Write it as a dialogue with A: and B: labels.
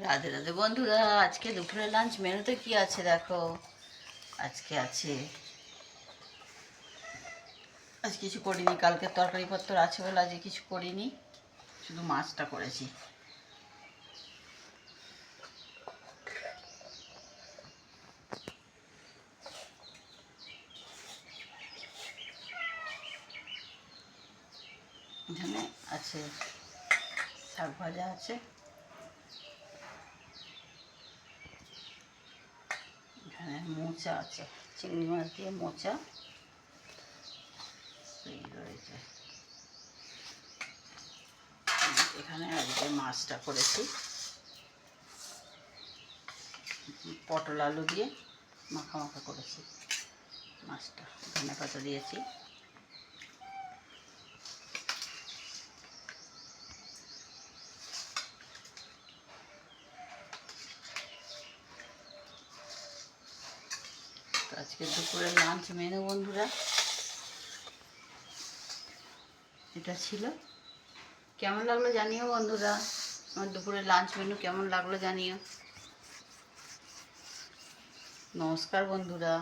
A: রাধে রাধে বন্ধুরা, আজকে দুপুরে লাঞ্চ মেনুতে কি আছে দেখো। আজকে আছে, আজ কিছু করিনি, কালকে তরকারিপত্র আছে বলে আজকে কিছু করিনি, শুধু মাছটা করেছি। এখানে আছে শাক ভাজা আছে, এখানে মোচা আছে, চিংড়ি মাছ দিয়ে মোচা রয়েছে। এখানে আজকে মাছটা করেছি পটল আলু দিয়ে মাখা মাখা করেছি মাছটা, ধনে পাতা দিয়েছি। আজকে দুপুরের লাঞ্চ মেনু বন্ধুরা এটা ছিল। কেমন লাগলো জানিও বন্ধুরা, আমার দুপুরের লাঞ্চ মেনু কেমন লাগলো জানিও। নমস্কার বন্ধুরা।